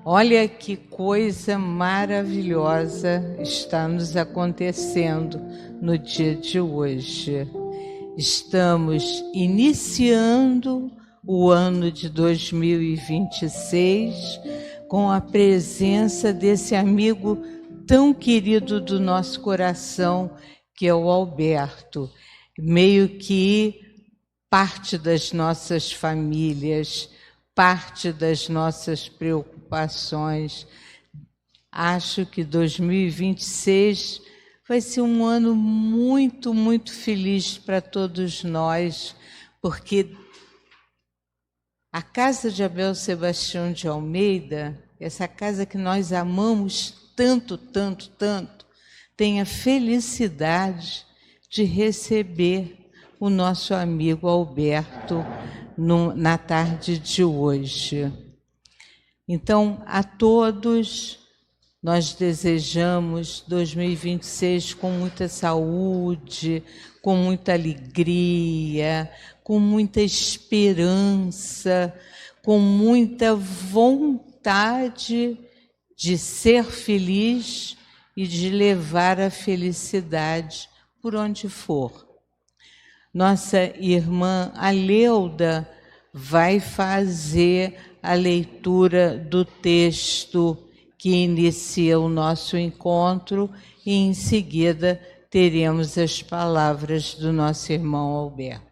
Olha que coisa maravilhosa está nos acontecendo no dia de hoje. Estamos iniciando o ano de 2026 com a presença desse amigo tão querido do nosso coração, que é o Alberto, meio que parte das nossas famílias, parte das nossas preocupações. Acho que 2026 vai ser um ano muito, muito feliz para todos nós, porque a casa de Abel Sebastião de Almeida, essa casa que nós amamos tanto, tanto, tanto, tem a felicidade de receber o nosso amigo Alberto na tarde de hoje. Então, a todos, nós desejamos 2026 com muita saúde, com muita alegria, com muita esperança, com muita vontade de ser feliz e de levar a felicidade por onde for. Nossa irmã Aleuda vai fazer a leitura do texto que inicia o nosso encontro e, em seguida, teremos as palavras do nosso irmão Alberto.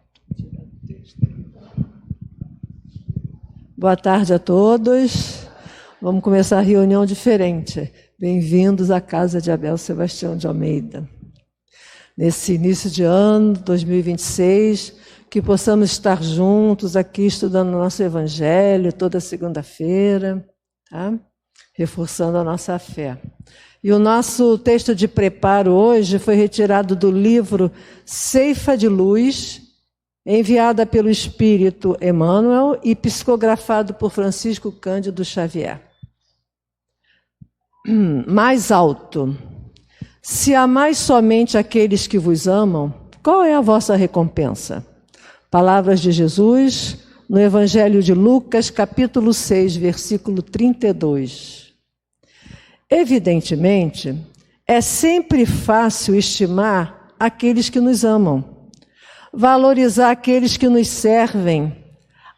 Boa tarde a todos. Vamos começar a reunião diferente. Bem-vindos à casa de Abel Sebastião de Almeida. Nesse início de ano, 2026, que possamos estar juntos aqui estudando o nosso Evangelho toda segunda-feira, tá? Reforçando a nossa fé. E o nosso texto de preparo hoje foi retirado do livro Ceifa de Luz, enviada pelo Espírito Emmanuel e psicografado por Francisco Cândido Xavier. Mais alto. Se amais somente aqueles que vos amam, qual é a vossa recompensa? Palavras de Jesus no Evangelho de Lucas, capítulo 6, versículo 32. Evidentemente, é sempre fácil estimar aqueles que nos amam, valorizar aqueles que nos servem,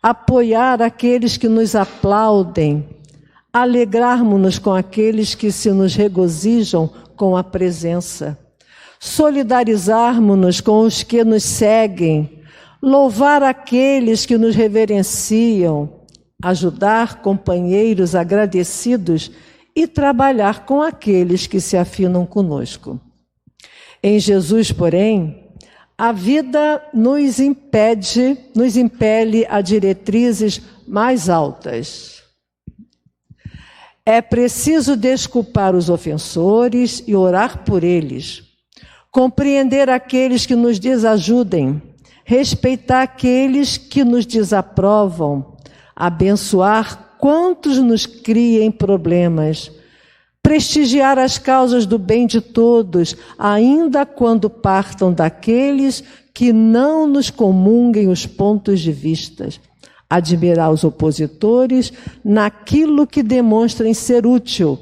apoiar aqueles que nos aplaudem, alegrarmos-nos com aqueles que se nos regozijam com a presença, solidarizarmos-nos com os que nos seguem, louvar aqueles que nos reverenciam, ajudar companheiros agradecidos e trabalhar com aqueles que se afinam conosco. Em Jesus, porém, a vida nos impele a diretrizes mais altas. É preciso desculpar os ofensores e orar por eles, compreender aqueles que nos desajudem, respeitar aqueles que nos desaprovam, abençoar quantos nos criem problemas, prestigiar as causas do bem de todos, ainda quando partam daqueles que não nos comunguem os pontos de vista, admirar os opositores naquilo que demonstrem ser útil,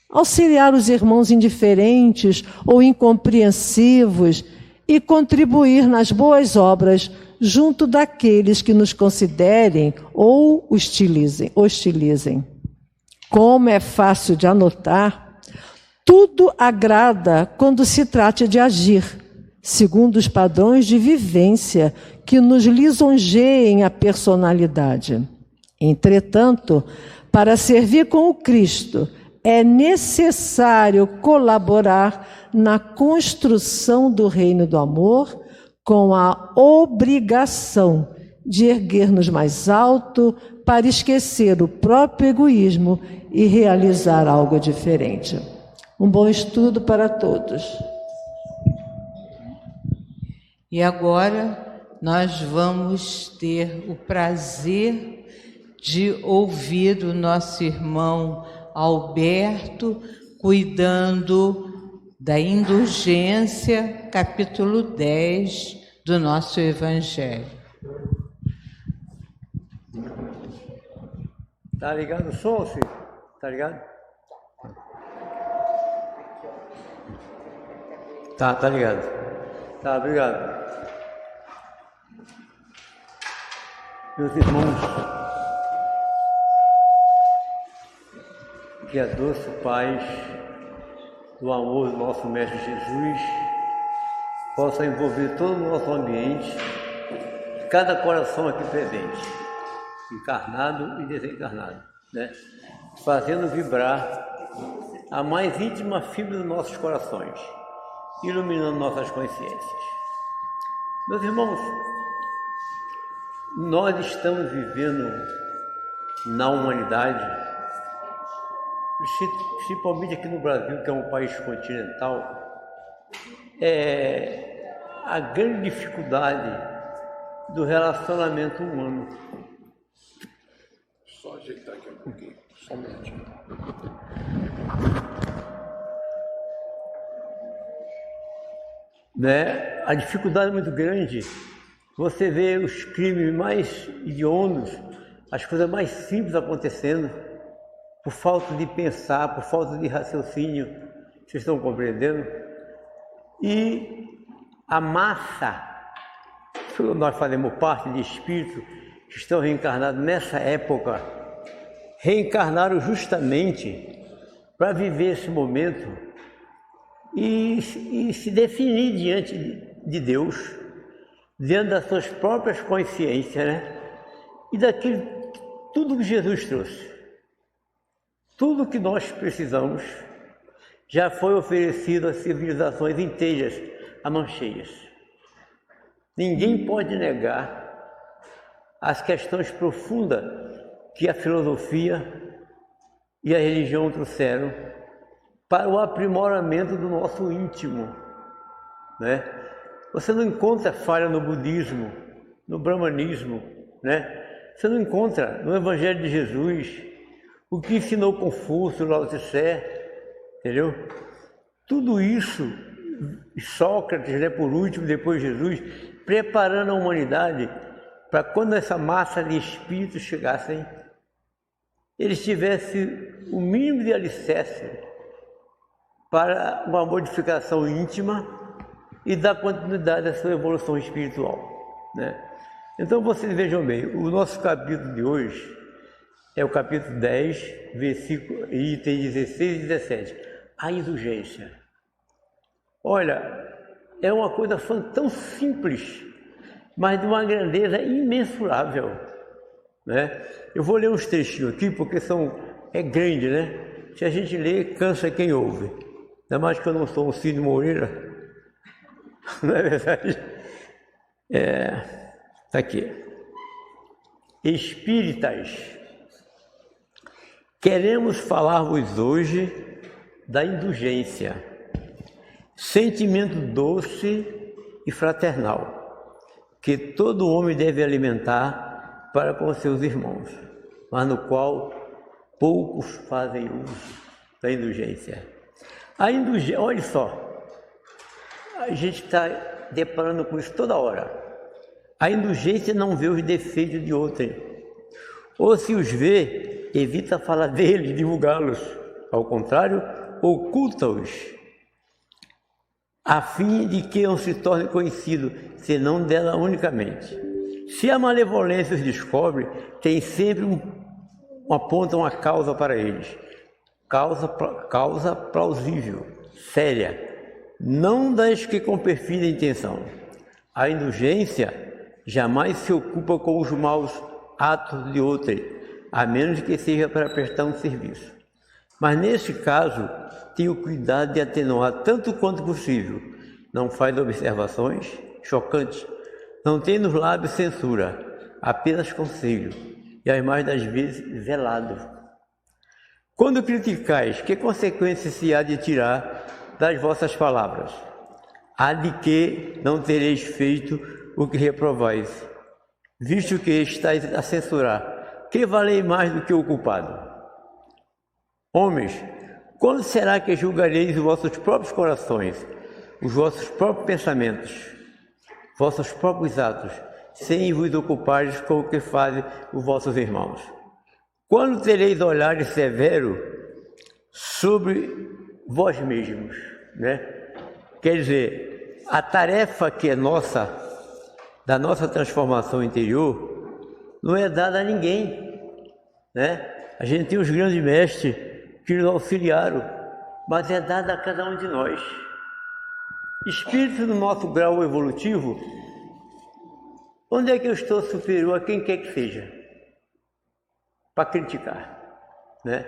auxiliar os irmãos indiferentes ou incompreensivos e contribuir nas boas obras junto daqueles que nos considerem ou hostilizem. Como é fácil de anotar, tudo agrada quando se trata de agir, segundo os padrões de vivência que nos lisonjeiem a personalidade. Entretanto, para servir com o Cristo, é necessário colaborar na construção do reino do amor com a obrigação de erguer-nos mais alto para esquecer o próprio egoísmo e realizar algo diferente. Um bom estudo para todos. E agora nós vamos ter o prazer de ouvir o nosso irmão Alberto cuidando da indulgência, capítulo 10 do nosso Evangelho. Tá ligado o som, filho? Tá ligado? Tá ligado. Tá, obrigado. Meus irmãos, que a doce paz do amor do nosso Mestre Jesus possa envolver todo o nosso ambiente, cada coração aqui presente, encarnado e desencarnado, né? Fazendo vibrar a mais íntima fibra dos nossos corações, iluminando nossas consciências. Meus irmãos, nós estamos vivendo na humanidade, principalmente aqui no Brasil, que é um país continental, a grande dificuldade do relacionamento humano. Só ajeitar aqui um pouquinho, só um minutinho. Né? A dificuldade é muito grande. Você vê os crimes mais hediondos, as coisas mais simples acontecendo, por falta de pensar, por falta de raciocínio. Vocês estão compreendendo? E a massa, nós fazemos parte de espíritos que estão reencarnados nessa época, reencarnaram justamente para viver esse momento e se definir diante de Deus, diante das suas próprias consciências, né? E daquilo, tudo que Jesus trouxe, tudo que nós precisamos, já foi oferecido às civilizações inteiras, a mãos cheias. Ninguém pode negar as questões profundas que a filosofia e a religião trouxeram para o aprimoramento do nosso íntimo, né? Você não encontra falha no budismo, no brahmanismo, né? Você não encontra no Evangelho de Jesus o que ensinou Confúcio, Lao Tse, entendeu? Tudo isso, Sócrates, né, por último, depois Jesus, preparando a humanidade para quando essa massa de espíritos chegassem, eles tivessem o mínimo de alicerce para uma modificação íntima e dar continuidade à sua evolução espiritual, né? Então vocês vejam bem, o nosso capítulo de hoje é o capítulo 10, versículo, item 16 e 17, a indulgência. Olha, é uma coisa tão simples, mas de uma grandeza imensurável, né? Eu vou ler uns trechinhos aqui, porque é grande, né? Se a gente lê, cansa quem ouve. Ainda mais que eu não sou um Cid Moreira, não é verdade? Está aqui. Espíritas, queremos falar-vos hoje da indulgência, sentimento doce e fraternal, que todo homem deve alimentar para com seus irmãos, mas no qual poucos fazem uso da indulgência. A indulgência, olha só, a gente está deparando com isso toda hora. A indulgência não vê os defeitos de outrem, ou se os vê, evita falar deles, divulgá-los. Ao contrário, oculta-os, a fim de que não se torne conhecido, senão dela unicamente. Se a malevolência os descobre, tem sempre uma causa para eles. Causa plausível, séria, não das que com perfida intenção. A indulgência jamais se ocupa com os maus atos de outrem, a menos que seja para prestar um serviço. Mas neste caso, tenha o cuidado de atenuar tanto quanto possível. Não faz observações chocantes, não tem nos lábios censura, apenas conselho, e as mais das vezes zelado. Quando criticais, que consequência se há de tirar das vossas palavras? Há de que não tereis feito o que reprovais, visto que estáis a censurar, que valei mais do que o culpado? Homens, quando será que julgareis os vossos próprios corações, os vossos próprios pensamentos, vossos próprios atos, sem vos ocupares com o que fazem os vossos irmãos? Quando tereis olhares severos sobre vós mesmos, né? Quer dizer, a tarefa que é nossa, da nossa transformação interior, não é dada a ninguém, né? A gente tem os grandes mestres que nos auxiliaram, mas é dada a cada um de nós. Espírito no nosso grau evolutivo, onde é que eu estou superior a quem quer que seja? Para criticar, né?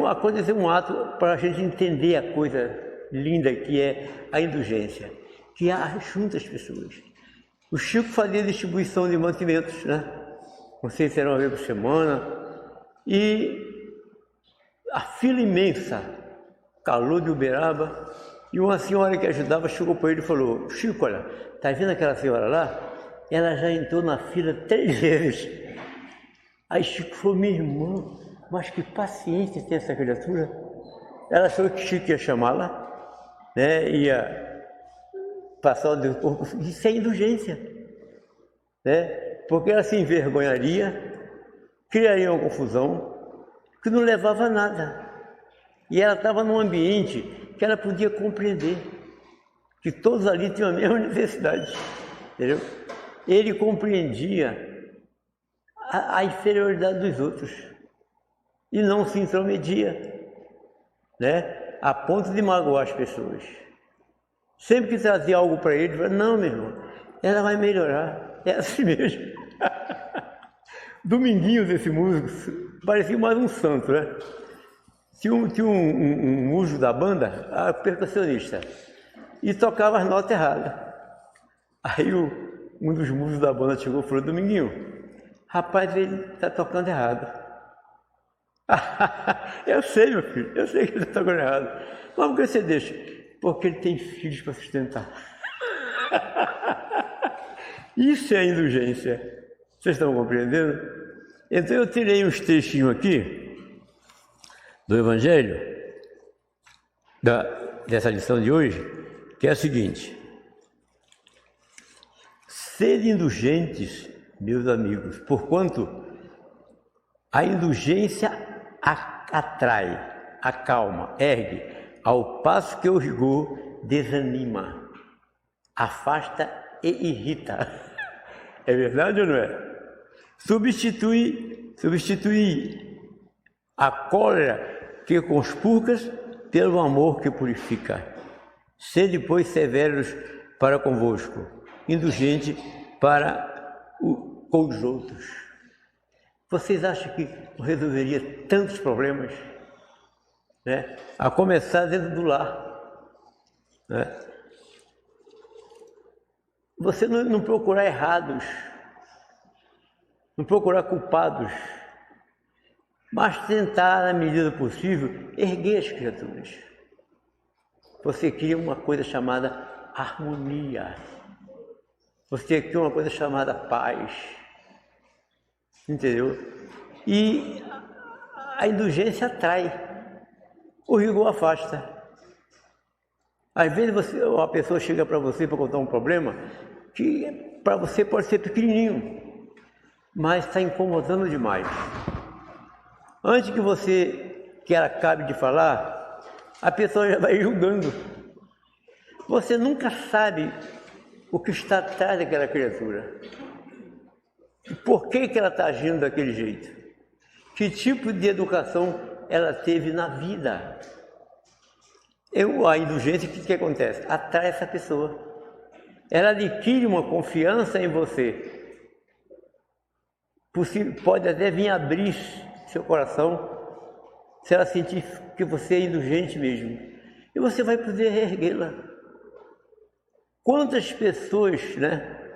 Aconteceu um ato para a gente entender a coisa linda que é a indulgência, que junta as pessoas. O Chico fazia distribuição de mantimentos, né? Não sei se era uma vez por semana, e a fila imensa, calor de Uberaba, e uma senhora que ajudava chegou para ele e falou: Chico, olha, tá vendo aquela senhora lá? Ela já entrou na fila 3 vezes. Aí Chico falou: minha irmã, mas que paciência tem essa criatura. Ela achou que Chico ia chamá-la, né? Ia passar o corpo. Isso é indulgência, né? Porque ela se envergonharia, criaria uma confusão que não levava a nada. E ela estava num ambiente que ela podia compreender que todos ali tinham a mesma necessidade, entendeu? Ele compreendia a inferioridade dos outros e não se intrometia, né? A ponto de magoar as pessoas. Sempre que trazia algo para ele, falava: não, meu irmão, ela vai melhorar, é assim mesmo. Dominguinhos, esse músico, parecia mais um santo, né? Tinha um músico da banda, a percussionista, e tocava as notas erradas. Aí um dos músicos da banda chegou e falou: Dominguinho, rapaz, ele está tocando errado. Eu sei, meu filho, eu sei que ele está tocando errado. Mas por que você deixa? Porque ele tem filhos para sustentar. Isso é indulgência. Vocês estão compreendendo? Então eu tirei uns textinhos aqui do Evangelho, dessa lição de hoje, que é a seguinte: sede indulgentes, meus amigos, porquanto a indulgência atrai, acalma, ergue, ao passo que o rigor desanima, afasta e irrita. É verdade ou não é? Substitui a cólera que conspurcas pelo amor que purifica. Sede, pois, severos para convosco, indulgente para com os outros. Vocês acham que resolveria tantos problemas, né? A começar dentro do lar, né? Você não procurar errados, não procurar culpados, mas tentar, na medida possível, erguer as criaturas. Você cria uma coisa chamada harmonia. Você cria uma coisa chamada paz. Entendeu? E a indulgência atrai, o rigor afasta. Às vezes uma pessoa chega para você para contar um problema que para você pode ser pequenininho, mas está incomodando demais. Antes que que ela acabe de falar, a pessoa já vai julgando. Você nunca sabe o que está atrás daquela criatura. Por que ela está agindo daquele jeito? Que tipo de educação ela teve na vida? A indulgência, o que acontece? Atrai essa pessoa. Ela adquire uma confiança em você. Pode até vir abrir seu coração se ela sentir que você é indulgente mesmo. E você vai poder erguê-la. Quantas pessoas, né,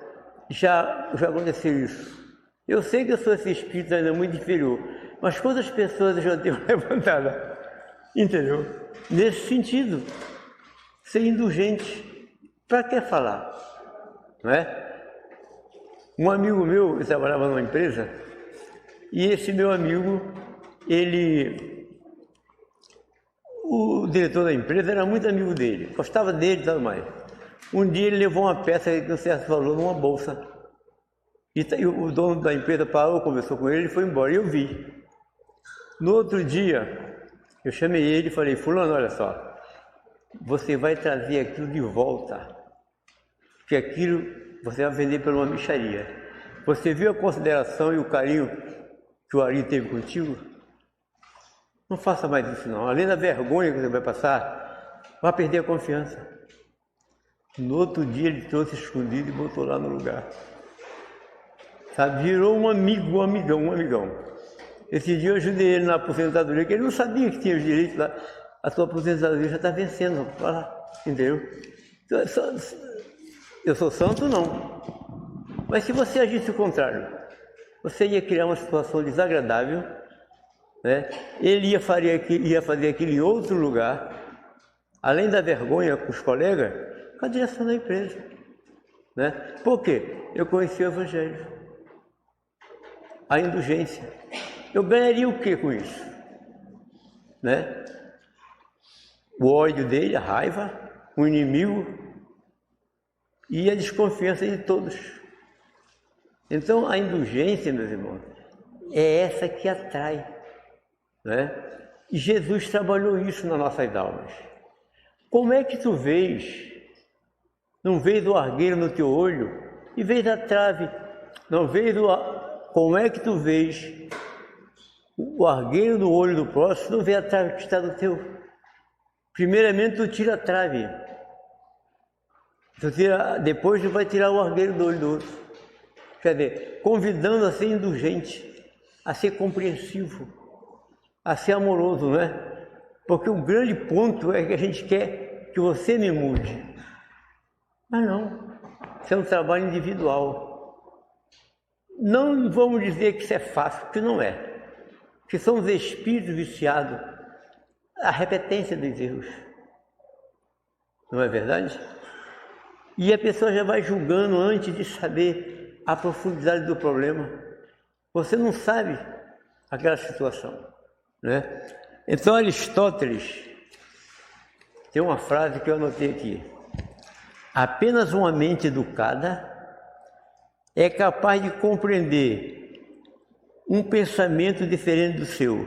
já aconteceu isso? Eu sei que eu sou esse espírito ainda muito inferior, mas quantas pessoas eu já tenho levantado? Entendeu? Nesse sentido, ser indulgente. Para que falar? Não é? Um amigo meu, eu trabalhava numa empresa, e esse meu amigo, o diretor da empresa era muito amigo dele, gostava dele e tudo mais. Um dia ele levou uma peça de um certo valor numa bolsa. E o dono da empresa parou, conversou com ele e foi embora. E eu vi. No outro dia, Eu chamei ele e falei, fulano, olha só, você vai trazer aquilo de volta, que aquilo você vai vender por uma mixaria. Você viu a consideração e o carinho que o Ari teve contigo? Não faça mais isso não. Além da vergonha que você vai passar, vai perder a confiança. No outro dia ele trouxe escondido e botou lá no lugar. Sabe, virou um amigo, um amigão. Esse dia eu ajudei ele na aposentadoria, que ele não sabia que tinha os direitos lá. A sua aposentadoria já está vencendo, entendeu? Eu sou santo, não. Mas se você agisse o contrário, você ia criar uma situação desagradável, né? Ele ia fazer aquilo em outro lugar, além da vergonha com os colegas, com a direção da empresa, né? Por quê? Eu conheci o Evangelho, a indulgência. Eu ganharia o que com isso? Né? O ódio dele, a raiva, o inimigo e a desconfiança de todos. Então a indulgência, meus irmãos, é essa que atrai, né? E Jesus trabalhou isso nas nossas almas. Como é que tu vês, não vês o argueiro no teu olho e vês a trave, não vês como é que tu vês o argueiro no olho do próximo, não vê a trave que está no teu? Primeiramente tu tira a trave, depois tu vai tirar o argueiro do olho do outro. Quer dizer, convidando a ser indulgente, a ser compreensivo, a ser amoroso, né? Porque o grande ponto é que a gente quer que você me mude. Mas não, isso é um trabalho individual. Não vamos dizer que isso é fácil, porque não é. Que são os espíritos viciados, a repetência dos erros. Não é verdade? E a pessoa já vai julgando antes de saber a profundidade do problema. Você não sabe aquela situação, né? Então Aristóteles tem uma frase que eu anotei aqui. Apenas uma mente educada é capaz de compreender um pensamento diferente do seu,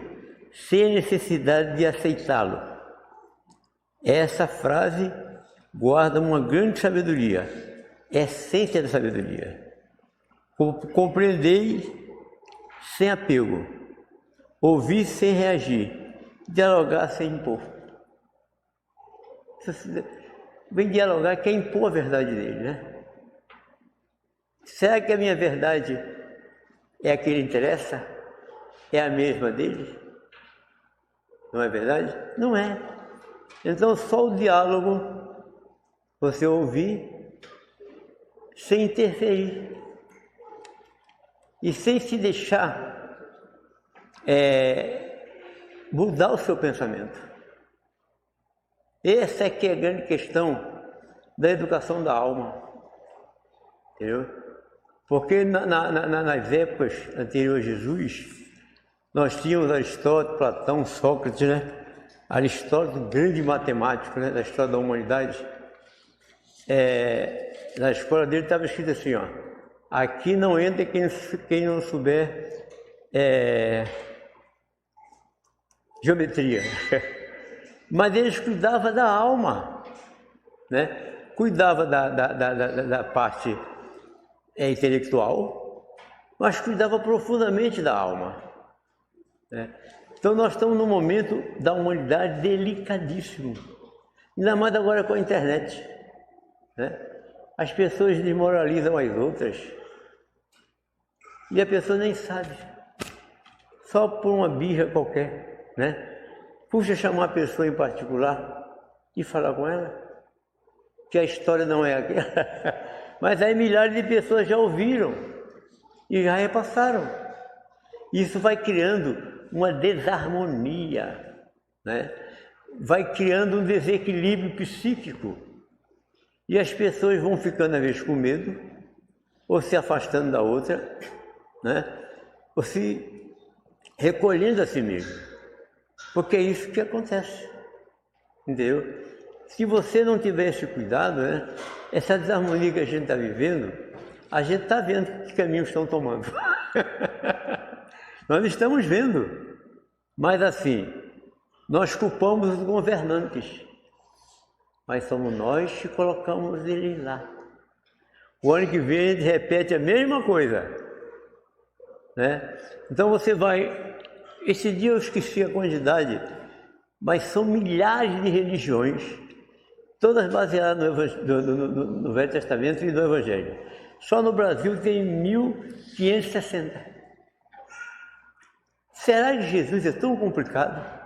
sem a necessidade de aceitá-lo. Essa frase guarda uma grande sabedoria, essência da sabedoria. Compreendei sem apego, ouvir sem reagir, dialogar sem impor. Vem dialogar, quer impor a verdade dele, né? Será que a minha verdade é a que lhe interessa? É a mesma dele? Não é verdade? Não é. Então só o diálogo, você ouvir sem interferir e sem se deixar mudar o seu pensamento. Essa é que é a grande questão da educação da alma, entendeu? Porque nas épocas anteriores a Jesus, nós tínhamos Aristóteles, Platão, Sócrates, né? Aristóteles, grande matemático, né? Da história da humanidade. Na escola dele estava escrito assim, ó, aqui não entra quem não souber geometria. Mas eles cuidavam da alma, né? Cuidava da parte intelectual, mas cuidava profundamente da alma, né? Então nós estamos num momento da humanidade delicadíssimo, ainda mais agora com a internet, né? As pessoas desmoralizam as outras e a pessoa nem sabe, só por uma birra qualquer, né? Puxa chamar a pessoa em particular e falar com ela, que a história não é aquela. Mas aí milhares de pessoas já ouviram e já repassaram. Isso vai criando uma desarmonia, né? Vai criando um desequilíbrio psíquico. E as pessoas vão ficando às vezes com medo, ou se afastando da outra, né? Ou se recolhendo a si mesmo. Porque é isso que acontece, entendeu? Se você não tiver esse cuidado, né, essa desarmonia que a gente está vivendo, a gente está vendo que caminhos estão tomando. Nós estamos vendo. Mas assim, Nós culpamos os governantes, mas somos nós que colocamos eles lá. O ano que vem ele repete a mesma coisa, né? Então você vai... Esse dia eu esqueci a quantidade, mas são milhares de religiões, todas baseadas no Velho Testamento e no Evangelho. Só no Brasil tem 1560. Será que Jesus é tão complicado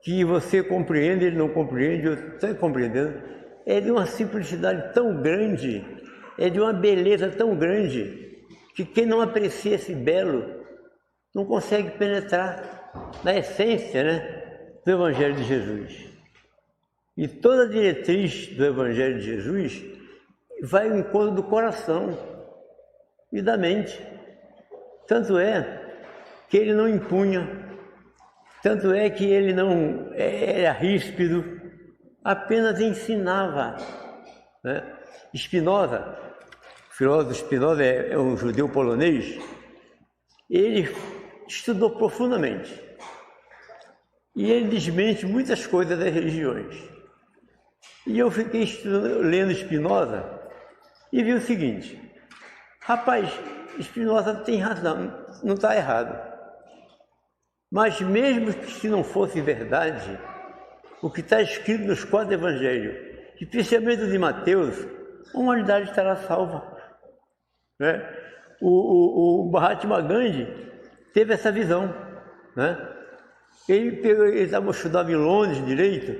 que você compreende, ele não compreende, eu estou compreendendo? É de uma simplicidade tão grande, é de uma beleza tão grande, que quem não aprecia esse belo não consegue penetrar na essência, né, do Evangelho de Jesus. E toda a diretriz do Evangelho de Jesus vai ao encontro do coração e da mente. Tanto é que ele não impunha, tanto é que ele não era ríspido, apenas ensinava, né? Spinoza, o filósofo Spinoza é um judeu polonês, ele estudou profundamente e ele desmente muitas coisas das religiões. E eu fiquei lendo Spinoza e vi o seguinte: rapaz, Spinoza tem razão, não está errado. Mas mesmo que se não fosse verdade, o que está escrito nos 4 evangelhos, especialmente o de Mateus, a humanidade estará salva, né? O Mahatma Gandhi teve essa visão, né? Ele estava estudando em Londres direito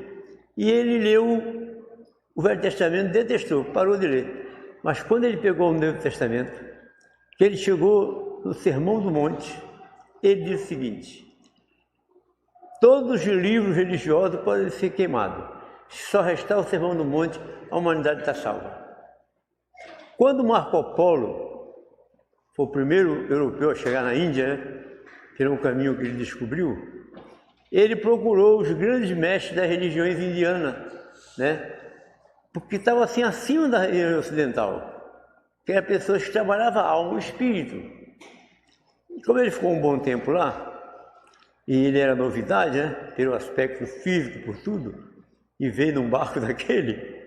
e ele leu o Velho Testamento, detestou, parou de ler. Mas quando ele pegou o Novo Testamento, que ele chegou no Sermão do Monte, ele disse o seguinte: todos os livros religiosos podem ser queimados, se só restar o Sermão do Monte, a humanidade está salva. Quando Marco Polo foi o primeiro europeu a chegar na Índia, né, que era um caminho que ele descobriu, ele procurou os grandes mestres das religiões indianas, né, porque estavam assim acima da religião ocidental, que eram pessoas que trabalhavam a alma e espírito. E como ele ficou um bom tempo lá, e ele era novidade, né, pelo aspecto físico, por tudo, e veio num barco daquele,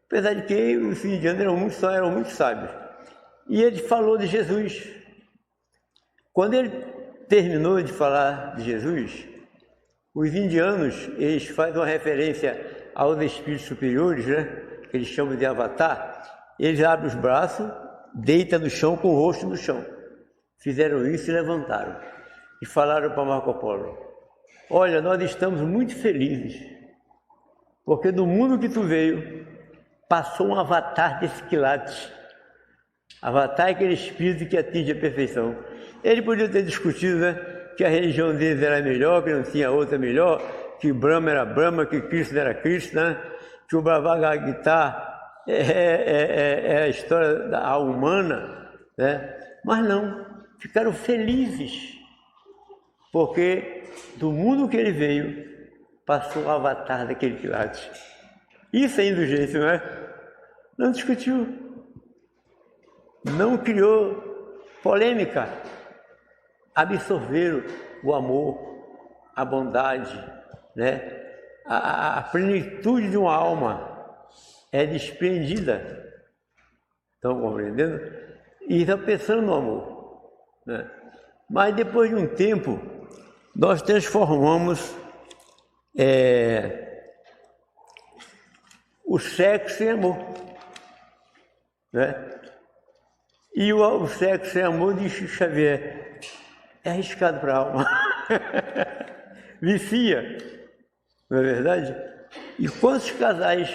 apesar de que os indianos eram muito sábios. E ele falou de Jesus. Quando ele terminou de falar de Jesus, os indianos, eles fazem uma referência aos espíritos superiores, né, que eles chamam de avatar. Eles abrem os braços, deitam no chão com o rosto no chão. Fizeram isso e levantaram. E falaram para Marco Polo: olha, nós estamos muito felizes, porque do mundo que tu veio, passou um avatar desse quilate. Avatar é aquele espírito que atinge a perfeição. Ele podia ter discutido, né, que a religião deles era melhor, que não tinha outra melhor, que Brahma era Brahma, que Krishna era Krishna, que o Bhagavad Gita é a história da alma humana, né? Mas não, ficaram felizes, porque do mundo que ele veio, passou o avatar daquele quilate. Isso é indulgência, não é? Não discutiu, não criou polêmica, absorveram o amor, a bondade, né? A plenitude de uma alma é desprendida, estão compreendendo? E estão pensando no amor, né? Mas depois de um tempo, nós transformamos o sexo em amor, né? E o sexo sem amor, diz Xavier, é arriscado para a alma. Vicia, não é verdade? E quantos casais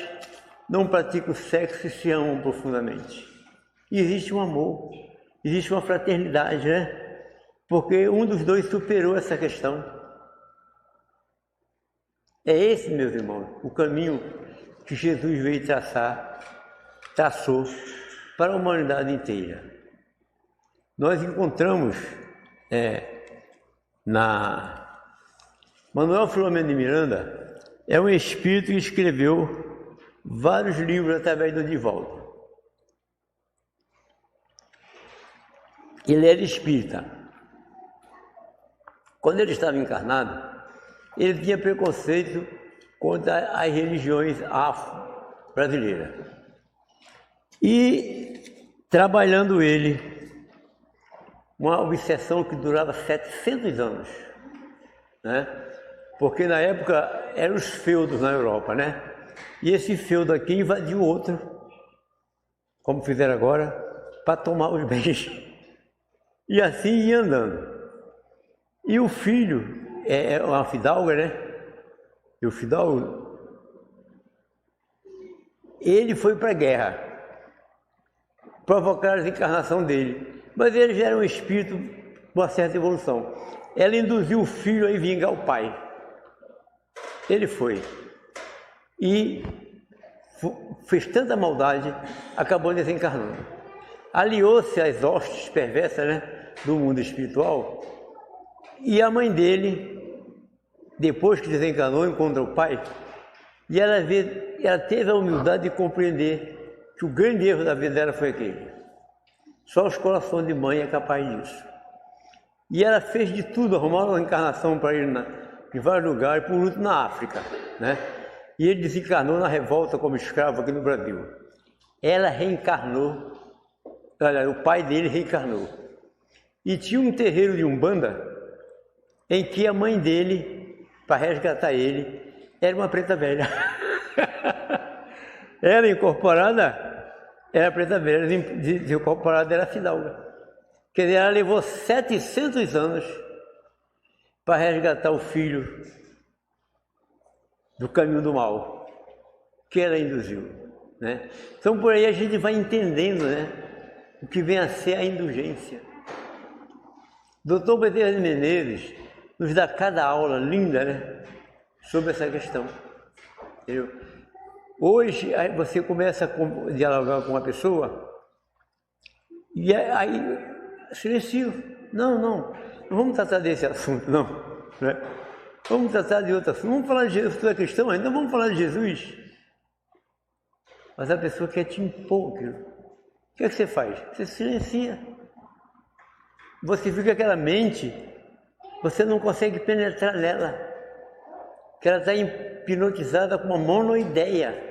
não praticam sexo e se amam profundamente? E existe um amor, existe uma fraternidade, né? Porque um dos dois superou essa questão. É esse, meus irmãos, o caminho que Jesus veio traçou para a humanidade inteira. Nós encontramos Manuel Filomeno de Miranda, é um espírito que escreveu vários livros através do Divaldo. Ele era espírita. Quando ele estava encarnado, ele tinha preconceito contra as religiões afro-brasileiras. E trabalhando ele, uma obsessão que durava 700 anos, né? Porque na época eram os feudos na Europa, né? E esse feudo aqui invadiu outro, como fizeram agora, para tomar os bens. E assim ia andando. E o filho, é uma fidalga, né? E o fidalgo, ele foi para a guerra, provocar a desencarnação dele. Mas ele já era um espírito com uma certa evolução. Ela induziu o filho a vingar o pai. Ele foi. E fez tanta maldade, acabou desencarnando. Aliou-se às hostes perversas, né, do mundo espiritual. E a mãe dele, depois que desencarnou, encontrou o pai. E ela teve a humildade de compreender que o grande erro da vida dela foi aquele. Só os corações de mãe é capaz disso. E ela fez de tudo, arrumou uma encarnação para ele em vários lugares, por luto na África, né? E ele desencarnou na revolta como escravo aqui no Brasil. Ela reencarnou, olha, o pai dele reencarnou. E tinha um terreiro de Umbanda em que a mãe dele, para resgatar ele, era uma preta velha. Ela incorporada era preta velha, desincorporada era fidalga. Quer dizer, ela levou 700 anos para resgatar o filho do caminho do mal que ela induziu, né? Então por aí a gente vai entendendo, né, o que vem a ser a indulgência. Dr. Bezerra de Menezes nos dá cada aula linda, né, sobre essa questão, entendeu? Hoje aí você começa a dialogar com uma pessoa e aí silencio. Não vamos tratar desse assunto, não, né? Vamos tratar de outro assunto. Vamos falar de Jesus. Tu é cristão ainda? Vamos falar de Jesus. Mas a pessoa quer te impor aquilo. O que é que você faz? Você silencia. Você fica com aquela mente, você não consegue penetrar nela, que ela está hipnotizada com uma monoideia.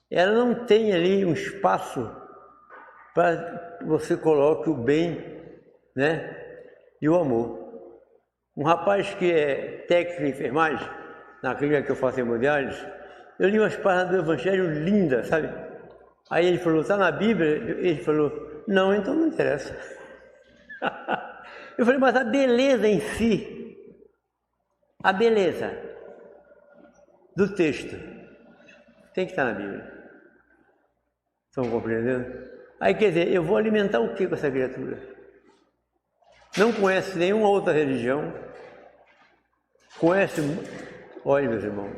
Ela não tem ali um espaço para que você coloque o bem, né, e o amor. Um rapaz que é técnico em enfermagem, na clínica que eu faço hemodiálise, eu li umas páginas do Evangelho lindas, sabe? Aí ele falou, está na Bíblia? Ele falou, não, então não interessa. Eu falei, mas a beleza em si, a beleza do texto, tem que estar na Bíblia. Estão compreendendo? Aí quer dizer, eu vou alimentar o que com essa criatura? Não conhece nenhuma outra religião, conhece... Olha, meus irmãos,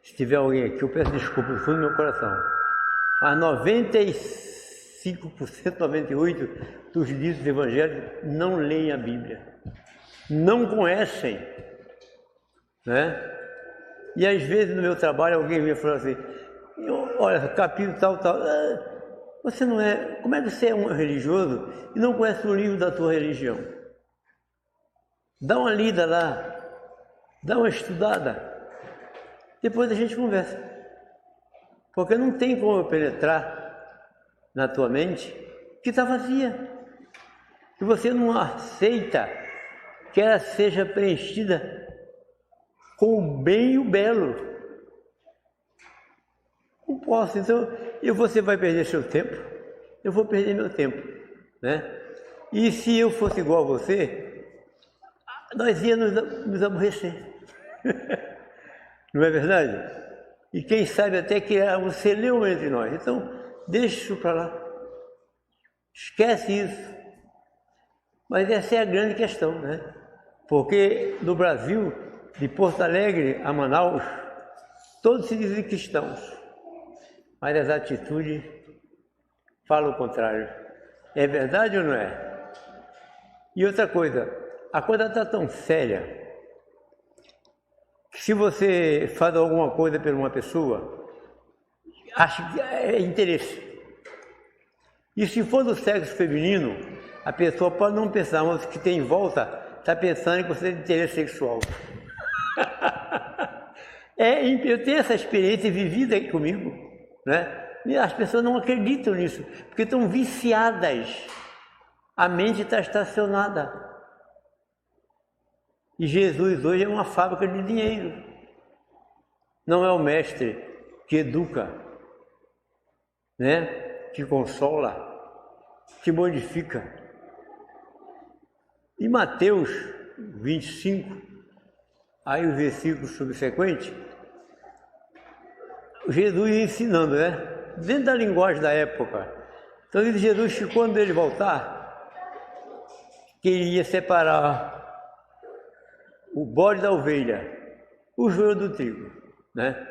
se tiver alguém aqui, eu peço desculpa do fundo do meu coração, mas 95%, 98% dos livros evangélicos não leem a Bíblia, não conhecem, né? E às vezes no meu trabalho alguém vem falar assim, olha, capítulo tal, você não é, como é que você é um religioso e não conhece o livro da tua religião? Dá uma lida lá, dá uma estudada, depois a gente conversa. Porque não tem como eu penetrar na tua mente que está vazia, que você não aceita que ela seja preenchida com o bem e o belo. Não posso, então você vai perder seu tempo, eu vou perder meu tempo, né? E se eu fosse igual a você, nós íamos nos aborrecer. Não é verdade? E quem sabe até que você leu entre nós. Então, deixa isso para lá. Esquece isso. Mas essa é a grande questão, né? Porque no Brasil, de Porto Alegre a Manaus, todos se dizem cristãos. Mas as atitudes falam o contrário. É verdade ou não é? E outra coisa, a coisa está tão séria que se você faz alguma coisa por uma pessoa, acha que é interesse. E se for do sexo feminino, a pessoa pode não pensar, mas o que tem em volta está pensando que você tem interesse sexual. Eu tenho essa experiência vivida aí comigo, né? E as pessoas não acreditam nisso, porque estão viciadas. A mente está estacionada. E Jesus hoje é uma fábrica de dinheiro. Não é o mestre que educa, né? Que consola, que modifica. Em Mateus 25, aí o versículo subsequente, Jesus ensinando, né? Dentro da linguagem da época. Então diz Jesus que quando ele voltar, que ele ia separar o bode da ovelha, o joio do trigo, né?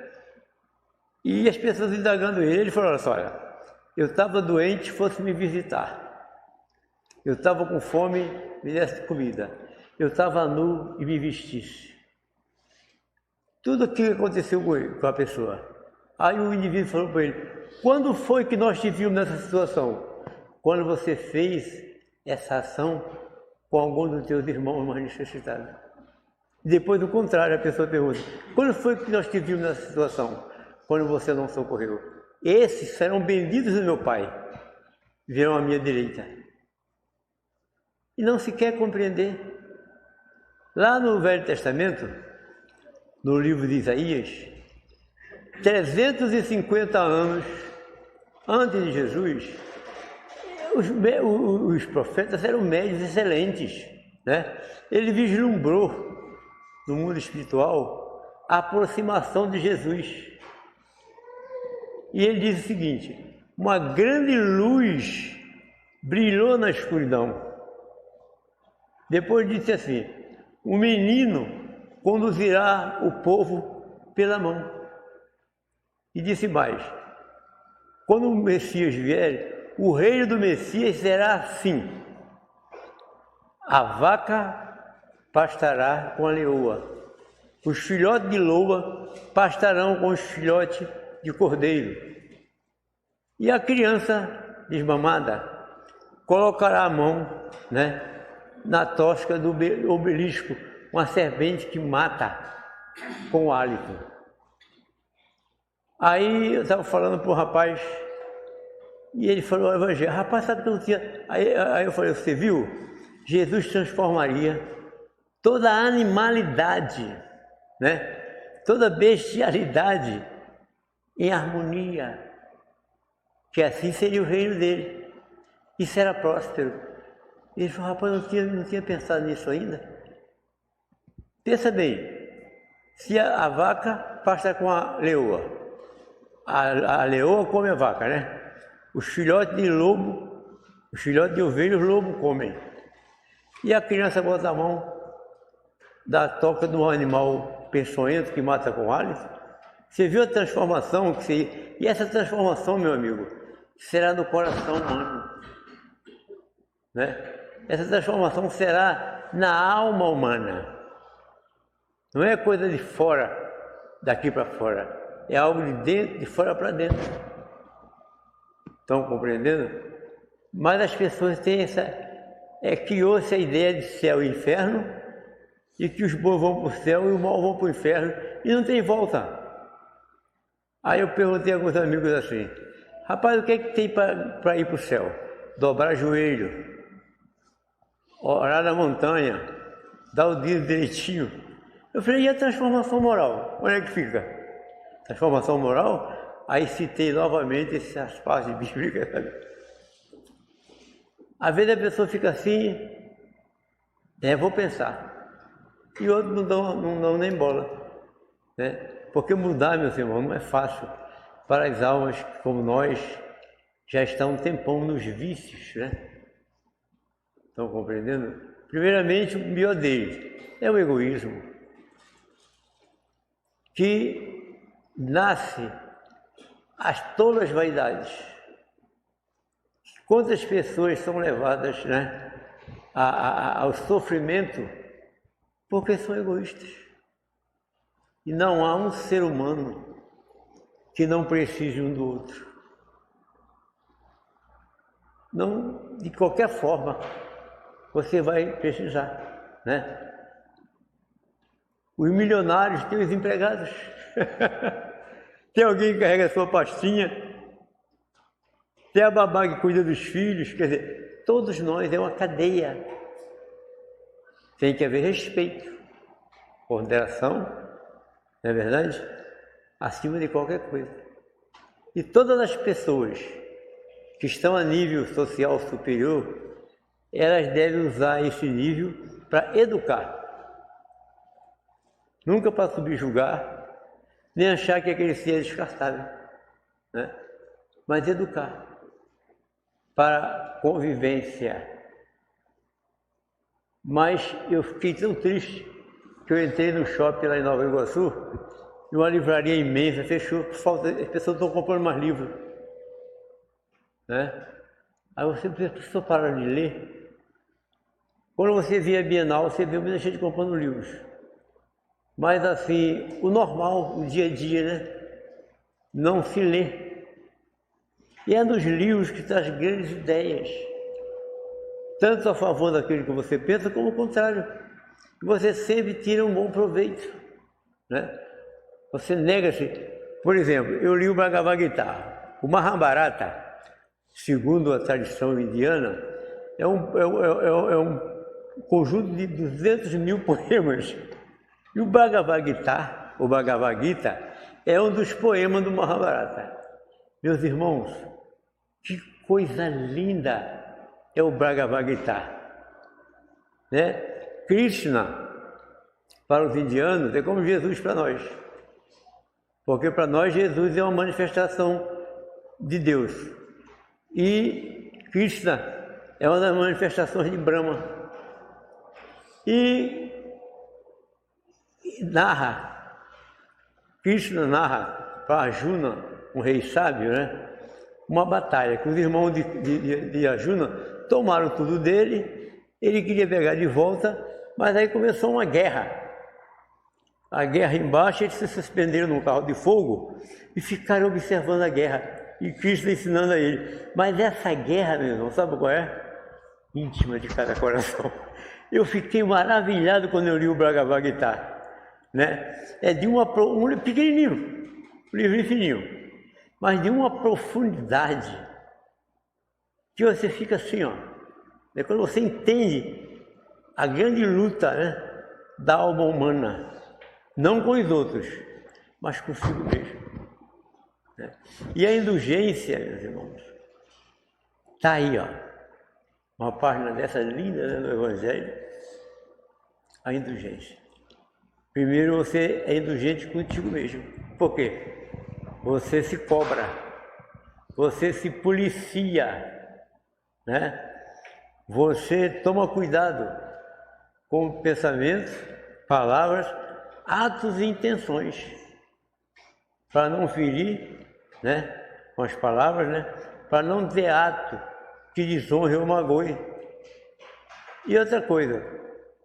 E as pessoas indagando ele falou: olha só, eu estava doente, fosse me visitar. Eu estava com fome, me desse comida. Eu estava nu e me vestisse. Tudo aquilo que aconteceu com a pessoa. Aí o indivíduo falou para ele: quando foi que nós te vimos nessa situação? Quando você fez essa ação com algum dos teus irmãos mais necessitados. Depois, do contrário, a pessoa pergunta: quando foi que nós te vimos nessa situação? Quando você não socorreu. Esses serão benditos do meu Pai, virão à minha direita. E não se quer compreender. Lá no Velho Testamento, no livro de Isaías, 350 anos antes de Jesus, os profetas eram médios excelentes, né? Ele vislumbrou no mundo espiritual a aproximação de Jesus. E ele diz o seguinte: uma grande luz brilhou na escuridão. Depois disse assim: o menino conduzirá o povo pela mão. E disse mais: quando o Messias vier, o reino do Messias será assim: a vaca pastará com a leoa, os filhotes de loba pastarão com os filhotes de cordeiro, e a criança desmamada colocará a mão, né, na tosca do obelisco, uma serpente que mata com o hálito. Aí eu estava falando para o rapaz, e ele falou: o evangelho, rapaz, sabe que eu não tinha. Aí eu falei: você viu? Jesus transformaria toda a animalidade, né, toda bestialidade em harmonia, que assim seria o reino dele, e será próspero. Ele falou: rapaz, não tinha pensado nisso ainda. Pensa bem, se a vaca pasta com a leoa, a leoa come a vaca, né? Os filhotes de lobo, os filhotes de ovelha, os lobos comem. E a criança bota a mão da toca de um animal peçonhento que mata com hálito. Você viu a transformação que você... E essa transformação, meu amigo, será no coração humano, né? Essa transformação será na alma humana. Não é coisa de fora, daqui para fora. É algo de dentro, de fora para dentro. Estão compreendendo? Mas as pessoas têm criou-se a ideia de céu e inferno, e que os bons vão para o céu e os maus vão para o inferno, e não tem volta. Aí eu perguntei a alguns amigos assim: rapaz, o que é que tem para ir para o céu? Dobrar joelho, orar na montanha, dar o dízimo direitinho. Eu falei: e a transformação moral? Onde é que fica? Transformação moral? Aí citei novamente essas partes bíblicas. Às vezes a pessoa fica assim: vou pensar. E outros não dão nem bola, né? Porque mudar, meus irmãos, não é fácil para as almas que, como nós, já estão um tempão nos vícios, né? Estão compreendendo? Primeiramente, o pior deles é o egoísmo, que nasce as tolas vaidades. Quantas pessoas são levadas, né, ao sofrimento porque são egoístas? E não há um ser humano que não precise um do outro. Não, de qualquer forma, você vai precisar, né? Os milionários têm os empregados. Tem alguém que carrega a sua pastinha. Tem a babá que cuida dos filhos. Quer dizer, todos nós é uma cadeia. Tem que haver respeito, ponderação, não é verdade? Acima de qualquer coisa. E todas as pessoas que estão a nível social superior, elas devem usar esse nível para educar. Nunca para subjugar, nem achar que aquele ser é descartável, né? Mas educar para convivência. Mas eu fiquei tão triste que eu entrei no shopping lá em Nova Iguaçu e uma livraria imensa fechou por falta, as pessoas estão comprando mais livros, né? Aí você precisa parar de ler. Quando você vê a Bienal, você vê muita gente comprando livros. Mas assim, o normal, o dia a dia, né? Não se lê. E é nos livros que estão as grandes ideias. Tanto a favor daquilo que você pensa, como o contrário. Você sempre tira um bom proveito, né? Você nega-se. Por exemplo, eu li o Bhagavad Gita. O Mahabharata, segundo a tradição indiana, é um conjunto de 200.000 poemas. E o Bhagavad Gita, é um dos poemas do Mahabharata. Meus irmãos, que coisa linda é o Bhagavad Gita, né? Krishna, para os indianos, é como Jesus para nós. Porque para nós Jesus é uma manifestação de Deus. E Krishna é uma das manifestações de Brahma. E Krishna narra para Arjuna, um rei sábio, né? Uma batalha que os irmãos de Arjuna tomaram tudo dele, ele queria pegar de volta, mas aí começou uma guerra. A guerra embaixo, eles se suspenderam num carro de fogo e ficaram observando a guerra. E Krishna ensinando a ele. Mas essa guerra, meu irmão, sabe qual é? Íntima de cada coração. Eu fiquei maravilhado quando eu li o Bhagavad Gita, né? É de um pequenininho, um livrinho fininho, mas de uma profundidade que você fica assim, ó. É quando você entende a grande luta, né, da alma humana, não com os outros, mas consigo mesmo, né? E a indulgência, meus irmãos, está aí, ó, uma página dessa linda, né, do Evangelho, a indulgência. Primeiro você é indulgente contigo mesmo. Por quê? Você se cobra, você se policia, né? Você toma cuidado com pensamentos, palavras, atos e intenções, para não ferir, né, com as palavras, né, para não ter ato que desonre ou magoe. E outra coisa,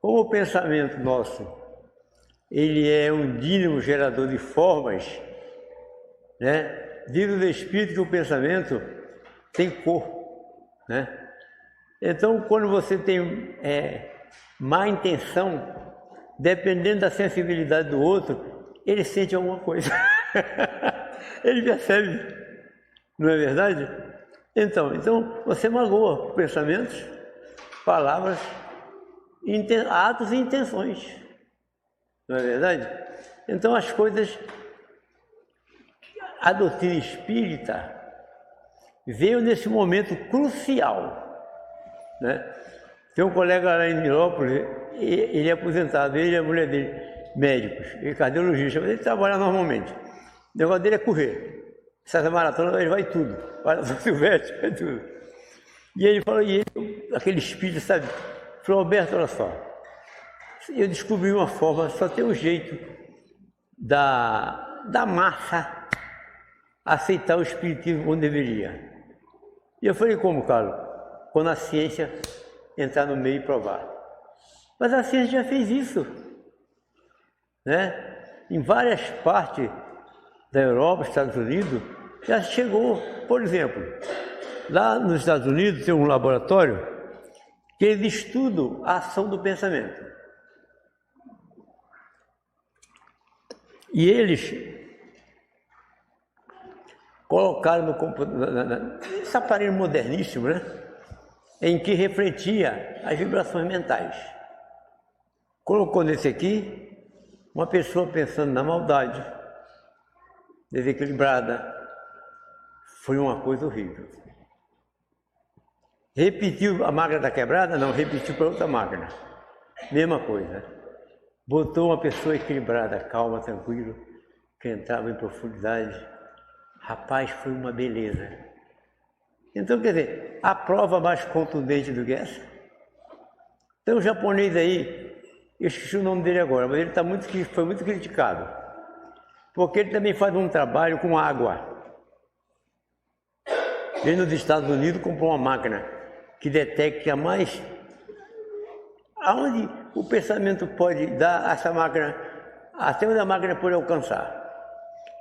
como o pensamento nosso, ele é um dínamo gerador de formas, né? Diz o Espírito que o pensamento tem cor, né? Então, quando você tem má intenção, dependendo da sensibilidade do outro, ele sente alguma coisa. Ele percebe, não é verdade? Então você magoa pensamentos, palavras, atos e intenções. Não é verdade? Então as coisas, a doutrina espírita veio nesse momento crucial, né? Tem um colega lá em Nilópolis, ele é aposentado, ele e a mulher dele, médicos, ele é cardiologista, mas ele trabalha normalmente. O negócio dele é correr. Essa maratona ele vai tudo, Maratona Silvestre, vai tudo. E ele falou, aquele espírito, sabe? Falou, Alberto, olha só. Eu descobri uma forma, só tem um jeito da massa aceitar o espiritismo como deveria. E eu falei, como, Carlos? Quando a ciência entrar no meio e provar. Mas a ciência já fez isso, né? Em várias partes da Europa, Estados Unidos, já chegou. Por exemplo, lá nos Estados Unidos tem um laboratório que eles estudam a ação do pensamento. E eles colocaram no computador, esse aparelho moderníssimo, né? Em que refletia as vibrações mentais. Colocou nesse aqui, uma pessoa pensando na maldade, desequilibrada. Foi uma coisa horrível. Repetiu a máquina da quebrada? Não, repetiu para outra máquina. Mesma coisa. Botou uma pessoa equilibrada, calma, tranquila, que entrava em profundidade. Rapaz, foi uma beleza. Então, quer dizer, a prova mais contundente do que essa? Tem um japonês aí, eu esqueci o nome dele agora, mas ele foi muito criticado. Porque ele também faz um trabalho com água. Ele nos Estados Unidos comprou uma máquina que detecta mais aonde o pensamento pode dar essa máquina, até onde a máquina pode alcançar.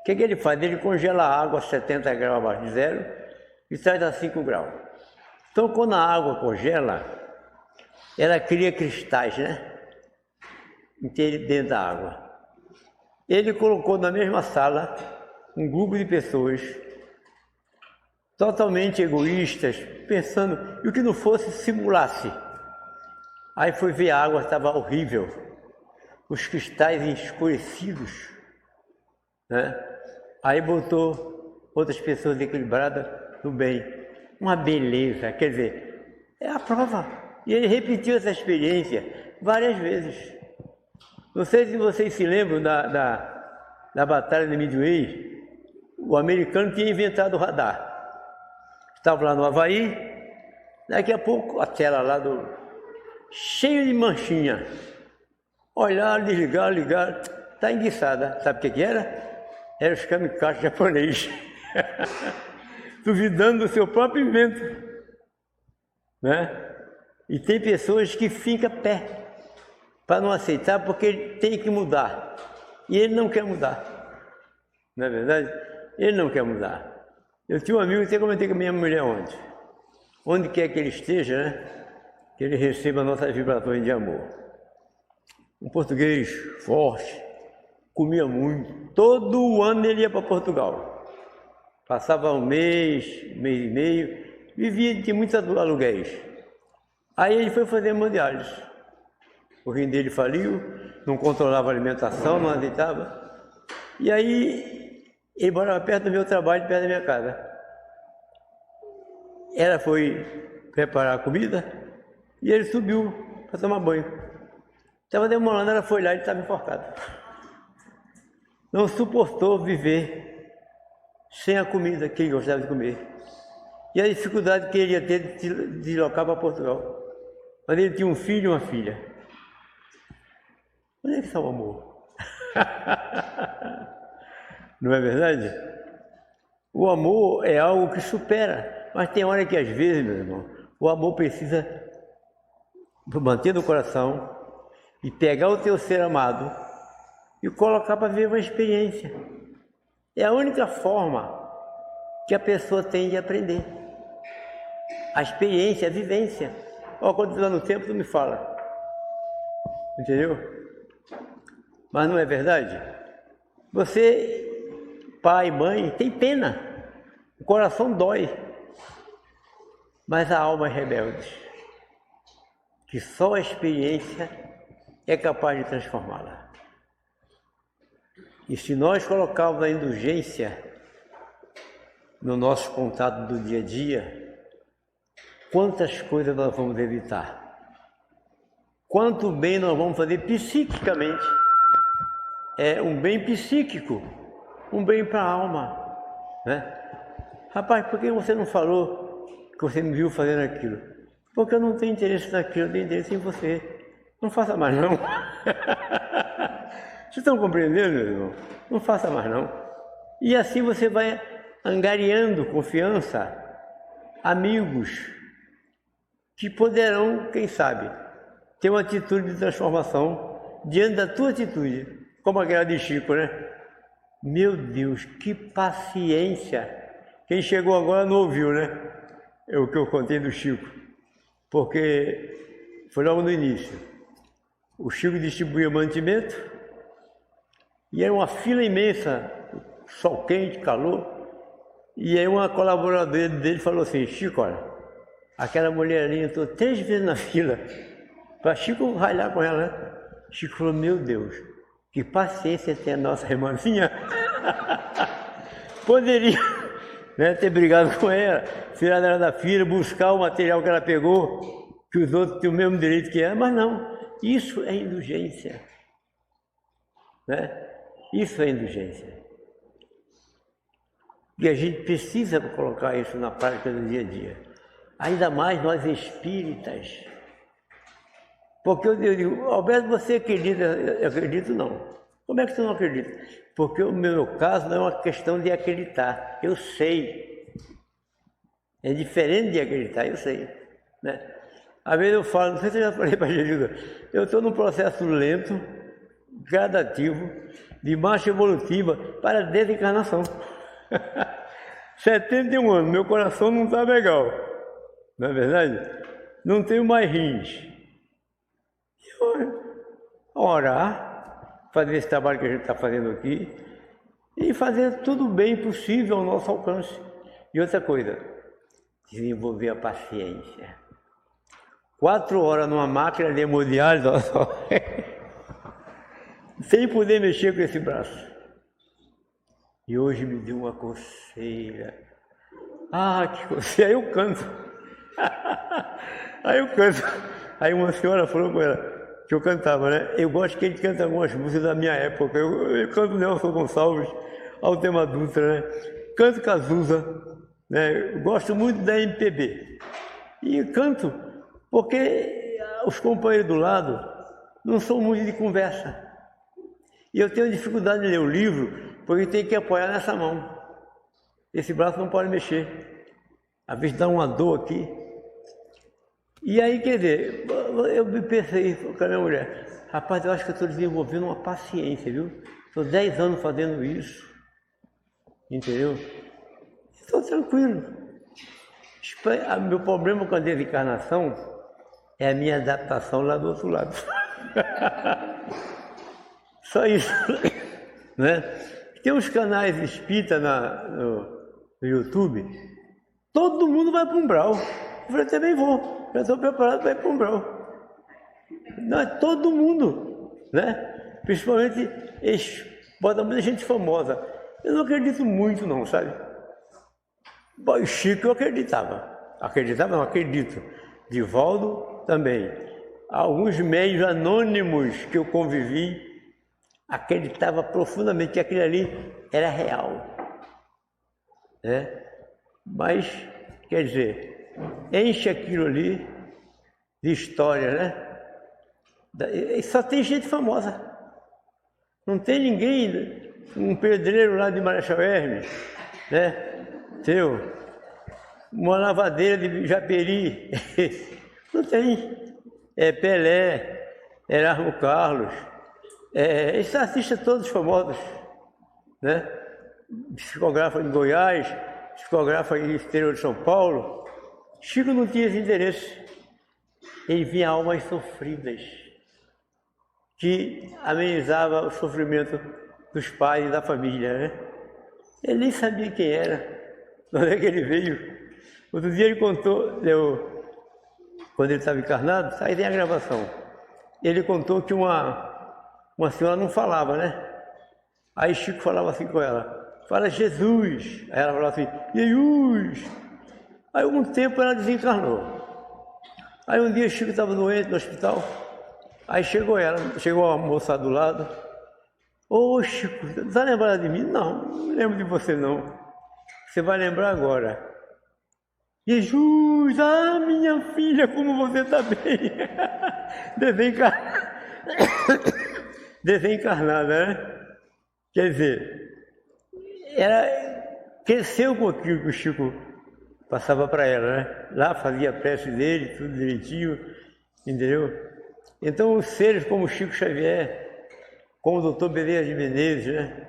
O que ele faz? Ele congela a água a 70 graus abaixo de zero e traz a 5 graus. Então, quando a água congela, ela cria cristais, né? Dentro da água. Ele colocou na mesma sala um grupo de pessoas totalmente egoístas, pensando que o que não fosse simulasse. Aí foi ver a água, estava horrível, os cristais escurecidos, né? Aí botou outras pessoas equilibradas no bem. Uma beleza, quer dizer, é a prova. E ele repetiu essa experiência várias vezes. Não sei se vocês se lembram da Batalha de Midway, o americano tinha inventado o radar. Estava lá no Havaí, daqui a pouco a tela lá cheia de manchinha. Olharam, desligaram, ligaram, está enguiçada. Sabe o que era? Era os kamikazes japoneses, duvidando do seu próprio invento, né? E tem pessoas que ficam pé para não aceitar porque ele tem que mudar. E ele não quer mudar. Não é verdade? Ele não quer mudar. Eu tinha um amigo que até comentei com a minha mulher ontem. Onde quer que ele esteja, né? Que ele receba nossas vibrações de amor. Um português forte, comia muito. Todo ano ele ia para Portugal. Passava um mês e meio, vivia de muitos aluguéis. Aí ele foi fazer hemodiálise. O rim dele faliu, não controlava a alimentação, não azeitava. E aí ele morava perto do meu trabalho, perto da minha casa. Ela foi preparar a comida e ele subiu para tomar banho. Estava demorando, ela foi lá e ele estava enforcado. Não suportou viver sem a comida que ele gostava de comer. E a dificuldade que ele ia ter de deslocar para Portugal. Mas ele tinha um filho e uma filha. Onde é que está o amor? Não é verdade? O amor é algo que supera. Mas tem hora que às vezes, meu irmão, o amor precisa manter no coração e pegar o teu ser amado e colocar para viver uma experiência. É a única forma que a pessoa tem de aprender. A experiência, a vivência. Ó, quando tu está no tempo, tu me fala. Entendeu? Mas não é verdade? Você, pai, mãe, tem pena. O coração dói. Mas a alma é rebelde. Que só a experiência é capaz de transformá-la. E se nós colocarmos a indulgência no nosso contato do dia a dia, quantas coisas nós vamos evitar? Quanto bem nós vamos fazer psiquicamente? É um bem psíquico, um bem para a alma, né? Rapaz, por que você não falou que você me viu fazendo aquilo? Porque eu não tenho interesse naquilo, eu tenho interesse em você. Não faça mais não. Vocês estão compreendendo, meu irmão? Não faça mais não. E assim você vai angariando confiança, amigos, que poderão, quem sabe, ter uma atitude de transformação diante da tua atitude, como aquela de Chico, né? Meu Deus, que paciência! Quem chegou agora não ouviu, né? É o que eu contei do Chico, porque foi logo no início. O Chico distribuía mantimento E era uma fila imensa, sol quente, calor. E aí uma colaboradora dele falou assim, Chico, olha, aquela mulher ali entrou 3 vezes na fila para Chico ralhar com ela, né? Chico falou, meu Deus, que paciência tem a nossa irmãzinha. Poderia, né, ter brigado com ela, tirar ela da fila, buscar o material que ela pegou, que os outros têm o mesmo direito que ela, mas não, isso é indulgência, né? Isso é indulgência. E a gente precisa colocar isso na prática do dia a dia. Ainda mais nós espíritas. Porque eu digo, Alberto, você acredita? Eu acredito não. Como é que você não acredita? Porque o meu caso não é uma questão de acreditar. Eu sei. É diferente de acreditar, eu sei. Né? Às vezes eu falo, não sei se eu já falei para a Gerilda, eu estou num processo lento, gradativo, de marcha evolutiva para a desencarnação. 71 anos, meu coração não está legal. Não é verdade? Não tenho mais rins. Orar, fazer esse trabalho que a gente está fazendo aqui e fazer tudo bem possível ao nosso alcance. E outra coisa, desenvolver a paciência. 4 horas numa máquina de hemodiálise, sem poder mexer com esse braço. E hoje me deu uma coceira. Ah, que coceira! Aí eu canto. Aí eu canto. Aí uma senhora falou com ela, que eu cantava, né? Eu gosto que ele canta algumas músicas da minha época. Eu canto Nelson Gonçalves, Altema Dutra, né? Canto Cazuza, né? Eu gosto muito da MPB. E canto porque os companheiros do lado não são muito de conversa. E eu tenho dificuldade de ler o livro porque tem que apoiar nessa mão. Esse braço não pode mexer. Às vezes dá uma dor aqui. E aí, quer dizer, eu me pensei com a minha mulher, rapaz, eu acho que eu estou desenvolvendo uma paciência, viu? Estou 10 anos fazendo isso, entendeu? Estou tranquilo. Meu problema com a desencarnação é a minha adaptação lá do outro lado. Só isso, né? Tem uns canais espírita no YouTube, todo mundo vai para um umbral. Eu falei, também vou. Já estou preparado para ir para o umbral. Não, é todo mundo, né? Principalmente, bota muita gente famosa. Eu não acredito muito não, sabe? O Chico eu acreditava. Acreditava, não, acredito. Divaldo também. Alguns meios anônimos que eu convivi, acreditava profundamente que aquilo ali era real. Né? Mas, quer dizer, enche aquilo ali de história, né? E só tem gente famosa. Não tem ninguém, um pedreiro lá de Marechal Hermes, né? Uma lavadeira de Japeri. Não tem. Pelé, Erasmo Carlos, esses artistas todos famosos, né? Psicografa em Goiás, psicografa em exterior de São Paulo. Chico não tinha esse interesse. Ele via almas sofridas, que amenizava o sofrimento dos pais e da família, né? Ele nem sabia quem era, de onde é que ele veio. Outro dia ele contou, quando ele estava encarnado, aí tem a gravação. Ele contou que uma senhora não falava, né? Aí Chico falava assim com ela, fala Jesus. Aí ela falava assim, Jesus. Aí um tempo ela desencarnou. Aí um dia Chico estava doente no hospital, aí chegou a moça do lado. Ô Chico, você está lembrado de mim? Não lembro de você não. Você vai lembrar agora. Jesus, minha filha, como você está bem. Desencarnada, né? Quer dizer, cresceu com aquilo que o Chico passava para ela, né? Lá fazia a prece dele, tudo direitinho, entendeu? Então os seres como Chico Xavier, como o Dr. Bezerra de Menezes, né?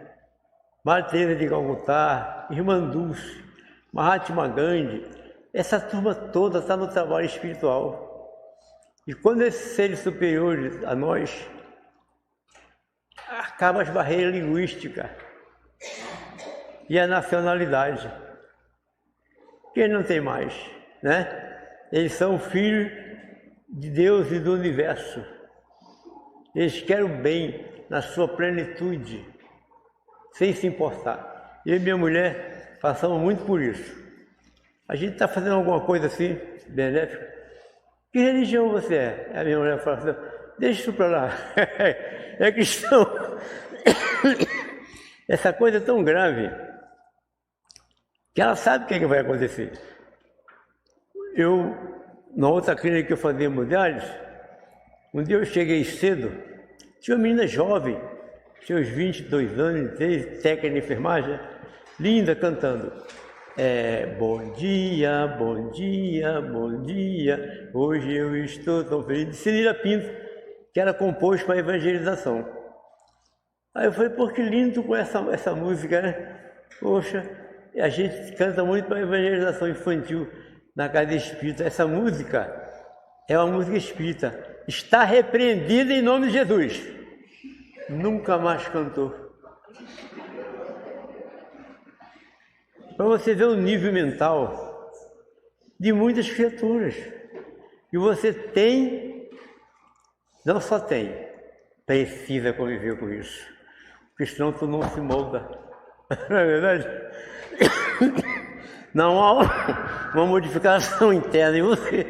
Madre Teresa de Calcutá, Irmã Dulce, Mahatma Gandhi, essa turma toda está no trabalho espiritual. E quando esses seres superiores a nós acaba as barreiras linguísticas e a nacionalidade. Quem não tem mais, né? Eles são filhos de Deus e do universo. Eles querem o bem na sua plenitude, sem se importar. Eu e minha mulher passamos muito por isso. A gente está fazendo alguma coisa assim, benéfica. Que religião você é? A minha mulher fala assim, deixa isso para lá. É cristão. Essa coisa é tão grave que ela sabe o que vai acontecer. Na outra clínica que eu fazia hemodiálise, um dia eu cheguei cedo, tinha uma menina jovem, tinha uns 22 anos, técnica de enfermagem, linda, cantando. Bom dia, bom dia, bom dia, hoje eu estou tão feliz. De Celina Pinto, que era composto para evangelização. Aí eu falei, pô, que lindo com essa música, né? Poxa, a gente canta muito para evangelização infantil na casa espírita. Essa música é uma música espírita. Está repreendida em nome de Jesus. Nunca mais cantou. Para você ver o nível mental de muitas criaturas. E você tem, não só tem, precisa conviver com isso. Porque senão tu não se molda. Não é verdade? Não há uma modificação interna em você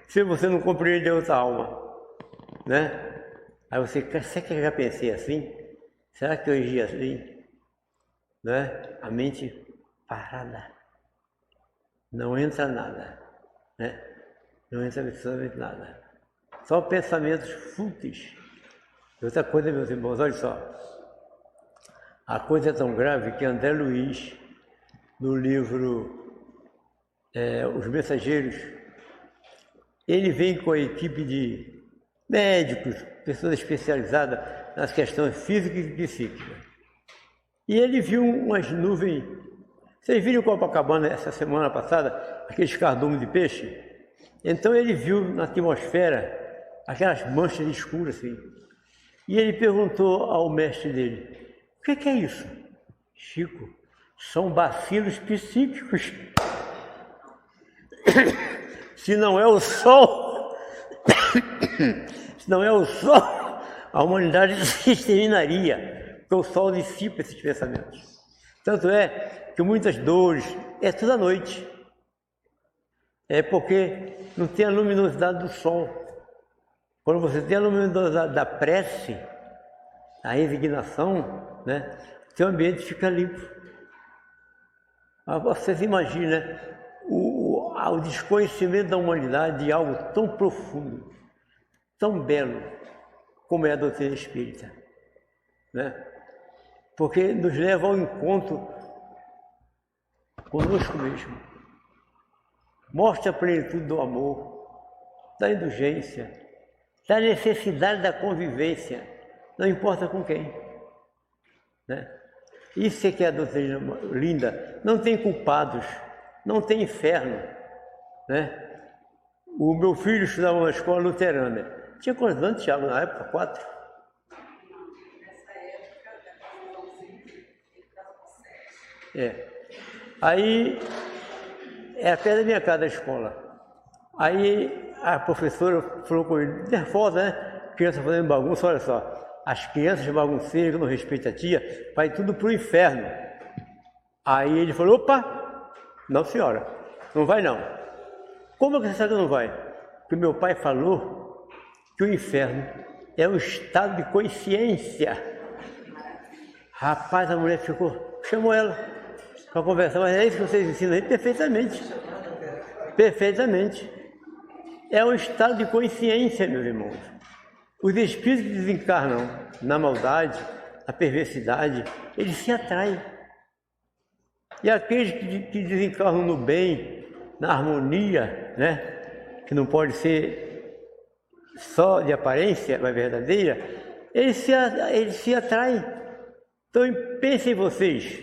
se você não compreender outra alma, né? Aí você, será que eu já pensei assim? Será que eu agia assim? Né? A mente parada, não entra nada, né? Não entra absolutamente nada, só pensamentos fúteis. Outra coisa, meus irmãos, olha só, a coisa é tão grave que André Luiz, no livro Os Mensageiros, ele vem com a equipe de médicos, pessoas especializadas nas questões físicas e psíquicas. E ele viu umas nuvens. Vocês viram Copacabana essa semana passada, aqueles cardumes de peixe? Então ele viu na atmosfera aquelas manchas escuras assim. E ele perguntou ao mestre dele, o que é isso? Chico, são bacilos psíquicos. Se não é o sol, se não é o sol, a humanidade se exterminaria. Porque o sol dissipa esses pensamentos. Tanto é que muitas dores, é tudo à noite. É porque não tem a luminosidade do sol. Quando você tem a luminosidade da prece, a resignação, né, seu ambiente fica limpo. Vocês imaginem, né, o desconhecimento da humanidade de algo tão profundo, tão belo, como é a doutrina espírita, né? Porque nos leva ao encontro conosco mesmo. Mostra a plenitude do amor, da indulgência, da necessidade da convivência, não importa com quem, né? Isso é que é a doutrina linda. Não tem culpados, não tem inferno, né? O meu filho estudava numa escola luterana. Tinha quantos anos, Tiago, na época? 4? Aí, era perto da minha casa da escola. Aí a professora falou com ele, nervosa, né? Criança fazendo bagunça, olha só, as crianças bagunceiras que não respeitam a tia, vai tudo pro inferno. Aí ele falou, opa, não senhora, não vai não. Como é que você sabe que não vai? Porque meu pai falou que o inferno é um estado de consciência. Rapaz, a mulher ficou, chamou ela para conversar, mas é isso que vocês ensinam aí perfeitamente. Perfeitamente. É um estado de consciência, meus irmãos. Os espíritos que desencarnam na maldade, na perversidade, eles se atraem. E aqueles que desencarnam no bem, na harmonia, né, que não pode ser só de aparência, mas verdadeira, eles se atraem. Então pensem vocês,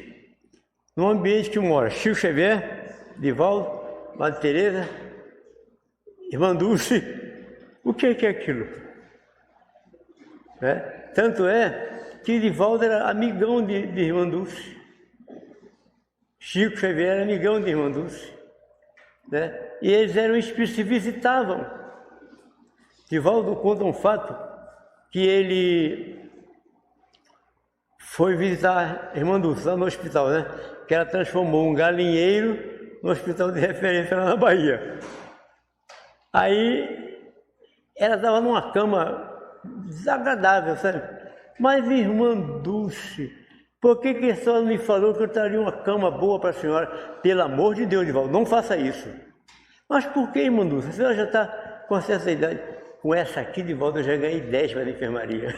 no ambiente que mora Chico Xavier, Divaldo, Madre Teresa, Irmã Dulce, o que é aquilo? Né? Tanto é que Divaldo era amigão de Irmã Dulce. Chico Xavier era amigão de Irmã Dulce. Né? E eles eram espíritos, se visitavam. Divaldo conta um fato que ele foi visitar a Irmã Dulce lá no hospital, né? Que ela transformou um galinheiro no hospital de referência lá na Bahia. Aí ela estava numa cama desagradável, sabe? Mas, Irmã Dulce, por que a senhora me falou que eu traria uma cama boa para a senhora? Pelo amor de Deus, Divaldo, não faça isso. Mas por que, Irmã Dulce? A senhora já está com certa idade. Com essa aqui, Divaldo, eu já ganhei 10 para a enfermaria.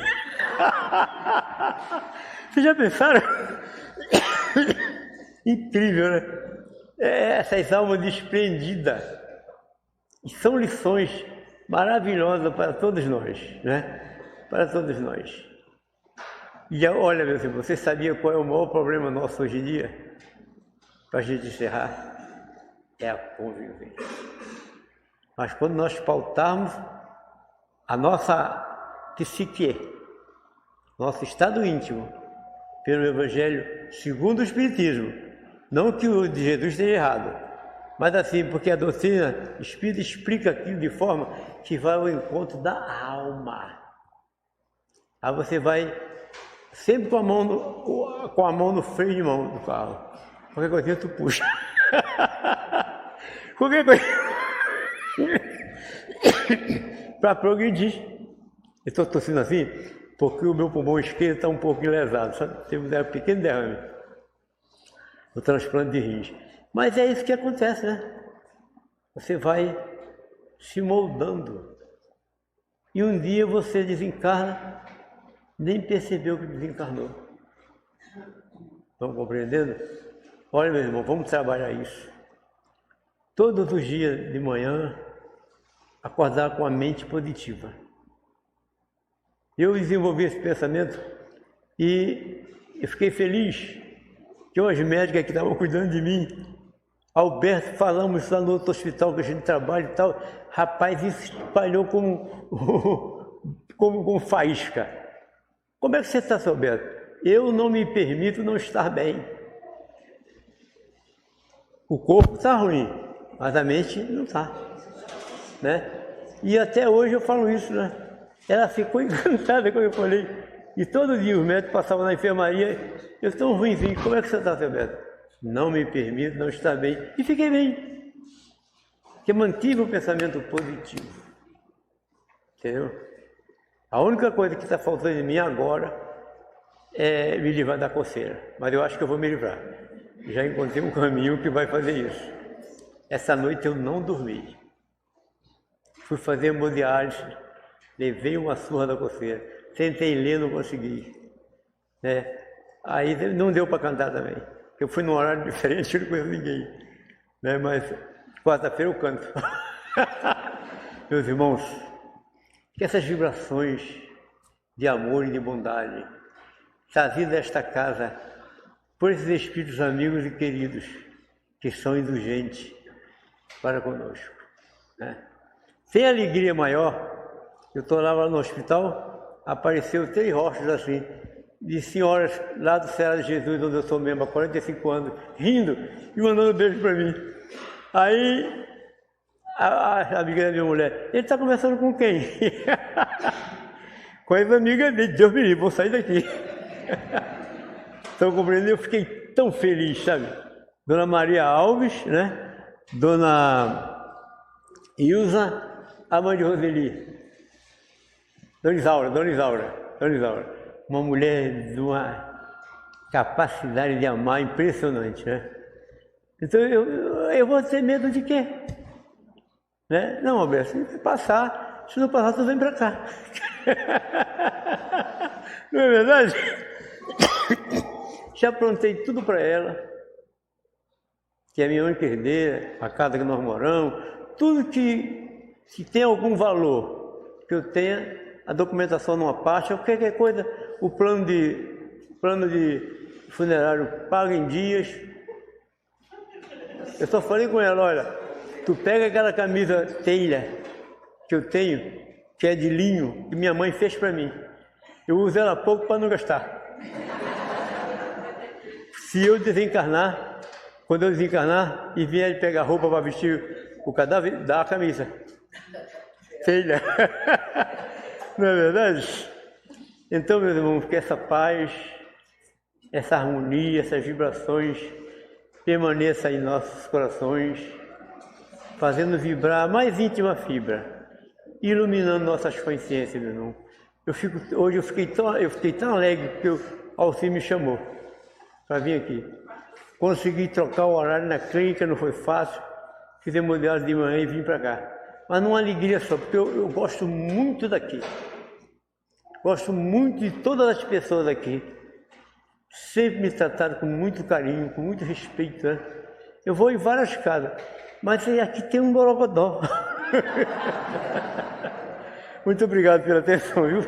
Vocês já pensaram? Incrível, né? Essas almas desprendidas. E são lições maravilhosas para todos nós, né? Para todos nós. E olha, meus irmãos, você sabia qual é o maior problema nosso hoje em dia? Para a gente encerrar? É a convivência. Mas quando nós pautarmos a nossa psique, nosso estado íntimo, pelo Evangelho segundo o Espiritismo, não que o de Jesus esteja errado, mas assim, porque a doutrina espírita explica aquilo de forma que vai ao encontro da alma. Aí você vai sempre com a mão no freio de mão do carro. Qualquer coisinha tu puxa. Qualquer coisa. Para progredir. Eu estou tossindo assim porque o meu pulmão esquerdo está um pouco lesado, sabe? Teve um pequeno derrame. O transplante de rins. Mas é isso que acontece, né? Você vai se moldando. E um dia você desencarna, nem percebeu que desencarnou. Estão compreendendo? Olha, meu irmão, vamos trabalhar isso. Todos os dias de manhã, acordar com a mente positiva. Eu desenvolvi esse pensamento e eu fiquei feliz que os médicos que estavam cuidando de mim, Alberto, falamos lá no outro hospital que a gente trabalha e tal, rapaz, isso espalhou como faísca. Como é que você está, seu Alberto? Eu não me permito não estar bem. O corpo está ruim, mas a mente não está, né? E até hoje eu falo isso, né? Ela ficou encantada quando eu falei. E todo dia os médicos passavam na enfermaria, eu estou ruimzinho, como é que você está, seu Alberto? Não me permito não estar bem. E fiquei bem. Porque mantive o pensamento positivo. Entendeu? A única coisa que está faltando em mim agora é me livrar da coceira. Mas eu acho que eu vou me livrar. Já encontrei um caminho que vai fazer isso. Essa noite eu não dormi. Fui fazer hemodiálise, levei uma surra da coceira. Tentei ler, não consegui. Né? Aí não deu para cantar também. Eu fui num horário diferente, eu não conheço ninguém. Né? Mas quarta-feira eu canto. Meus irmãos, que essas vibrações de amor e de bondade trazidas a esta casa por esses espíritos amigos e queridos que são indulgentes para conosco. Né? Sem alegria maior, eu estou lá no hospital, apareceu 3 rostos assim, de senhoras lá do Ceará de Jesus, onde eu sou membro há 45 anos, rindo e mandando beijo para mim. Aí a amiga da minha mulher, ele está conversando com quem? Com as amigas dele, Deus me livre, vou sair daqui. Estão compreendendo? Eu fiquei tão feliz, sabe? Dona Maria Alves, né? Dona Ilza, a mãe de Roseli. Dona Isaura. Uma mulher de uma capacidade de amar impressionante, né? Então eu vou ter medo de quê? Né? Não, Alberto, se passar, se não passar, tu vem para cá. Não é verdade? Já aprontei tudo para ela, que é a minha única herdeira, a casa que nós moramos, tudo que tem algum valor, que eu tenha, a documentação numa parte, qualquer coisa, o plano de funerário paga em dias. Eu só falei com ela, olha, tu pega aquela camisa telha que eu tenho, que é de linho, que minha mãe fez para mim. Eu uso ela pouco para não gastar. Se eu desencarnar, quando eu desencarnar e vier pegar roupa para vestir o cadáver, dá a camisa. Feia. Não é verdade? Então, meus irmãos, que essa paz, essa harmonia, essas vibrações permaneçam em nossos corações, fazendo vibrar a mais íntima fibra, iluminando nossas consciências, meu irmão. Hoje eu fiquei tão alegre porque o Alcir me chamou para vir aqui. Consegui trocar o horário na clínica, não foi fácil. Fiz hemodiálise de manhã e vim para cá. Mas numa alegria só, porque eu gosto muito daqui. Gosto muito de todas as pessoas aqui. Sempre me trataram com muito carinho, com muito respeito, né? Eu vou em várias casas, mas aqui tem um borogodó. Muito obrigado pela atenção, viu?